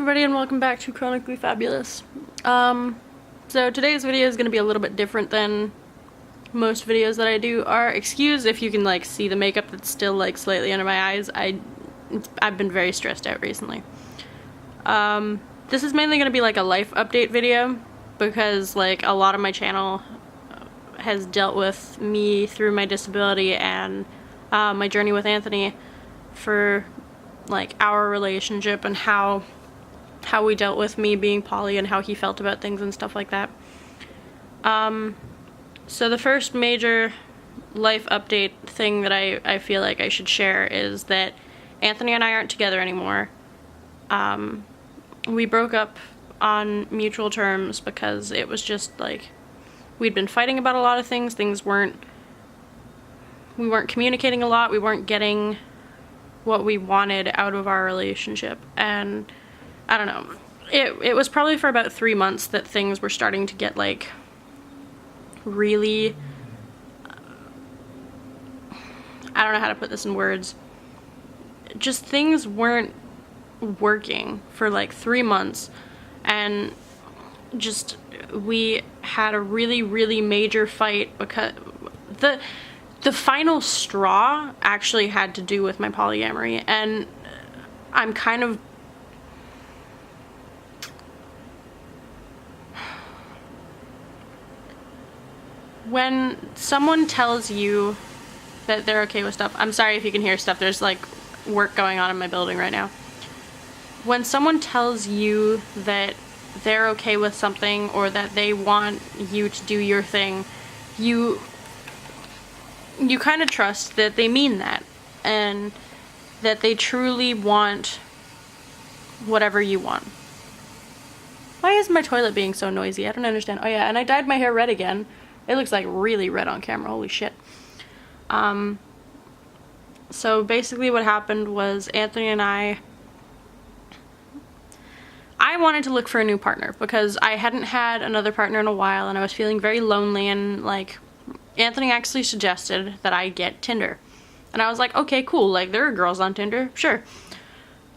everybody, and welcome back to Chronically Fabulous. So today's video is going to be a little bit different than most videos that I do are. Excuse if you can like see the makeup that's still like slightly under my eyes. I've been very stressed out recently. This is mainly going to be like a life update video because like a lot of my channel has dealt with me through my disability and my journey with Anthony for like our relationship and how we dealt with me being poly and how he felt about things and stuff like that. So the first major life update thing that I feel like I should share is that Anthony and I aren't together anymore. We broke up on mutual terms because it was just like we'd been fighting about a lot of things. We weren't communicating a lot. We weren't getting what we wanted out of our relationship, and I don't know. It was probably for about 3 months that things were starting to get like really, I don't know how to put this in words. Just things weren't working for like 3 months, and just we had a really major fight because the final straw actually had to do with my polyamory, and I'm kind of when someone tells you that they're okay with stuff, I'm sorry if you can hear stuff, there's like work going on in my building right now. When someone tells you that they're okay with something or that they want you to do your thing, you kind of trust that they mean that and that they truly want whatever you want. Why is my toilet being so noisy? I don't understand. Oh yeah, and I dyed my hair red again. It looks like really red on camera. Holy shit. So basically what happened was Anthony and I wanted to look for a new partner because I hadn't had another partner in a while and I was feeling very lonely, and like Anthony actually suggested that I get Tinder. And I was like, okay, cool, like there are girls on Tinder, sure.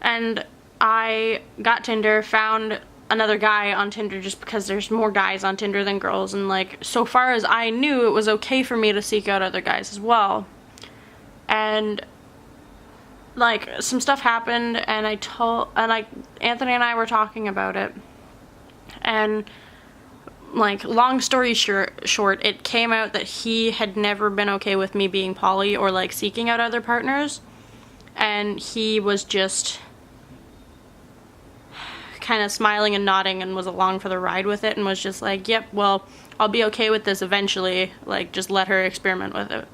And I got Tinder, found another guy on Tinder just because there's more guys on Tinder than girls, and like so far as I knew, it was okay for me to seek out other guys as well. And like some stuff happened, and Anthony and I were talking about it, and like long story short, it came out that he had never been okay with me being poly or like seeking out other partners, and he was just kind of smiling and nodding and was along for the ride with it and was just like, yep, well, I'll be okay with this eventually, like just let her experiment with it.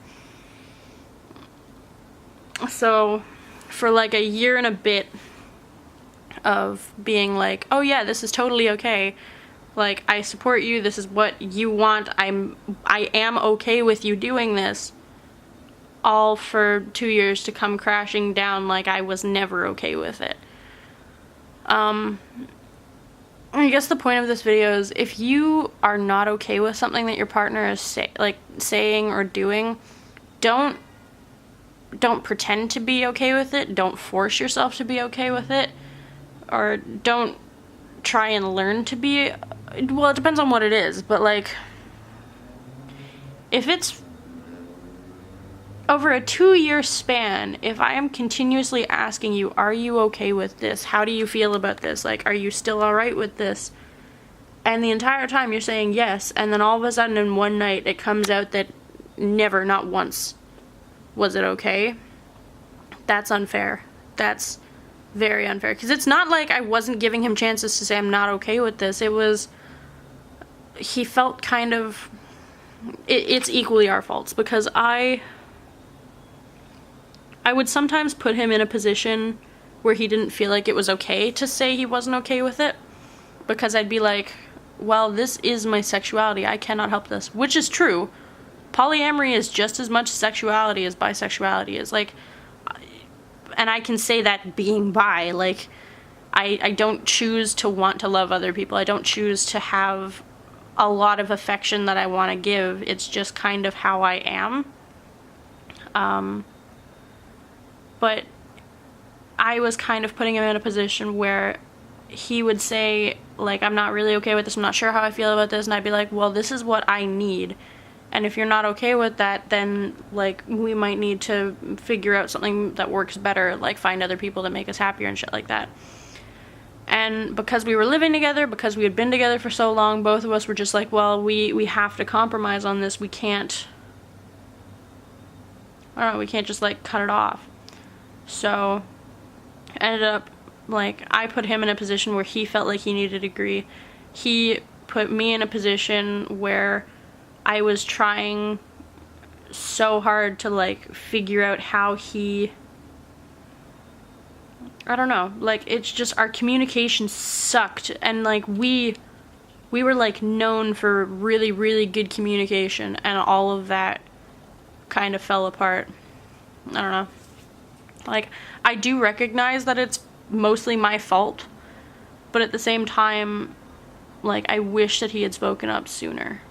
So for like a year and a bit of being like, oh yeah, this is totally okay, like I support you, this is what you want, I am okay with you doing this, all for 2 years to come crashing down like I was never okay with it. I guess the point of this video is if you are not okay with something that your partner is saying or doing, don't pretend to be okay with it, don't force yourself to be okay with it, or don't try and learn to be, well, it depends on what it is, but like if it's over a 2-year span, if I am continuously asking you, are you okay with this? How do you feel about this? Like, are you still alright with this? And the entire time you're saying yes, and then all of a sudden in one night it comes out that never, not once, was it okay? That's unfair. That's very unfair. Because it's not like I wasn't giving him chances to say I'm not okay with this. It was, he felt kind of, it's equally our faults, because I would sometimes put him in a position where he didn't feel like it was okay to say he wasn't okay with it, because I'd be like, well, this is my sexuality, I cannot help this, which is true. Polyamory is just as much sexuality as bisexuality is, like, and I can say that being bi, like, I don't choose to want to love other people, I don't choose to have a lot of affection that I want to give, it's just kind of how I am. But I was kind of putting him in a position where he would say, like, I'm not really okay with this, I'm not sure how I feel about this, and I'd be like, well, this is what I need. And if you're not okay with that, then, like, we might need to figure out something that works better, like find other people that make us happier and shit like that. And because we were living together, because we had been together for so long, both of us were just like, well, we have to compromise on this. We can't, I don't know, we can't just, like, cut it off. So, ended up, like, I put him in a position where he felt like he needed to agree. He put me in a position where I was trying so hard to, like, figure out how he, I don't know, like, it's just, our communication sucked, and, like, we were, like, known for really, really good communication, and all of that kind of fell apart. I don't know. Like, I do recognize that it's mostly my fault, but at the same time, like, I wish that he had spoken up sooner.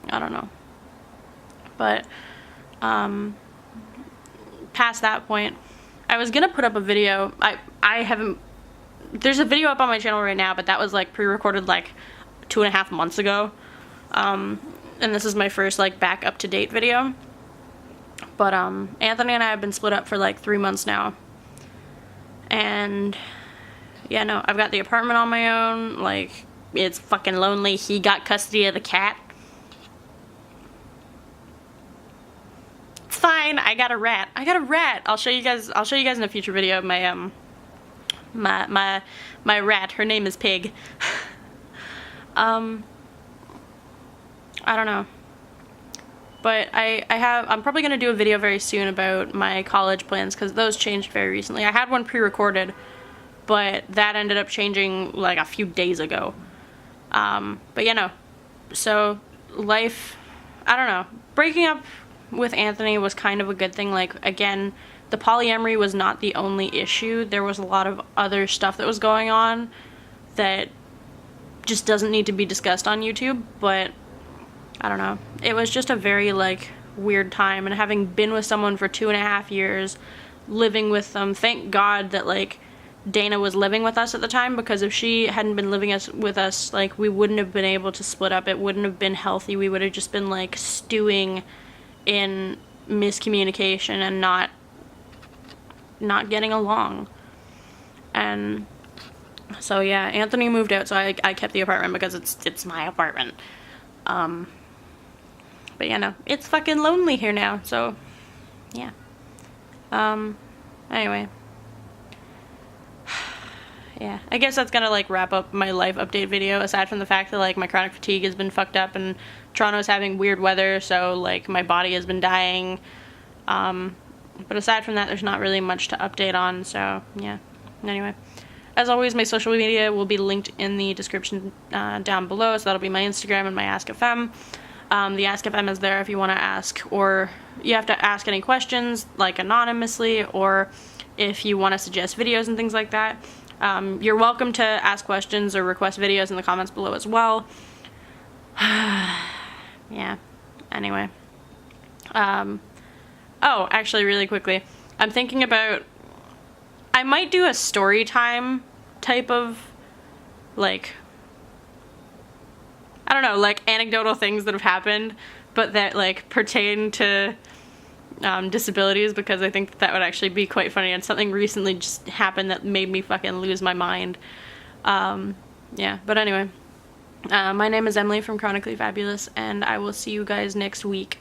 I don't know. But, past that point, I was gonna put up a video. I haven't, there's a video up on my channel right now, but that was, like, pre-recorded, like, 2.5 months ago. And this is my first, like, back up-to-date video. But, Anthony and I have been split up for, like, 3 months now. And, yeah, no, I've got the apartment on my own. Like, it's fucking lonely. He got custody of the cat. It's fine. I got a rat. I'll show you guys in a future video my my rat. Her name is Pig. I don't know. But I'm probably going to do a video very soon about my college plans, because those changed very recently. I had one pre-recorded, but that ended up changing, like, a few days ago. But yeah, no. So, life, I don't know. Breaking up with Anthony was kind of a good thing. Like, again, the polyamory was not the only issue. There was a lot of other stuff that was going on that just doesn't need to be discussed on YouTube, but I don't know. It was just a very, like, weird time, and having been with someone for 2.5 years, living with them, thank God that, like, Dana was living with us at the time, because if she hadn't been living with us, like, we wouldn't have been able to split up. It wouldn't have been healthy. We would have just been, like, stewing in miscommunication and not getting along. And so, yeah, Anthony moved out, so I kept the apartment because it's my apartment. But yeah, no, it's fucking lonely here now, so, yeah. Anyway. Yeah, I guess that's gonna, like, wrap up my life update video, aside from the fact that, like, my chronic fatigue has been fucked up, and Toronto's having weird weather, so, like, my body has been dying. But aside from that, there's not really much to update on, so, yeah. Anyway. As always, my social media will be linked in the description down below, so that'll be my Instagram and my AskFM. The AskFM is there if you want to ask, or you have to ask any questions, like, anonymously, or if you want to suggest videos and things like that. You're welcome to ask questions or request videos in the comments below as well. Yeah, anyway. Oh, actually, really quickly, I'm thinking about, I might do a story time type of, like, I don't know, like, anecdotal things that have happened, but that, like, pertain to disabilities, because I think that would actually be quite funny, and something recently just happened that made me fucking lose my mind. Yeah, but anyway, my name is Emily from Chronically Fabulous, and I will see you guys next week.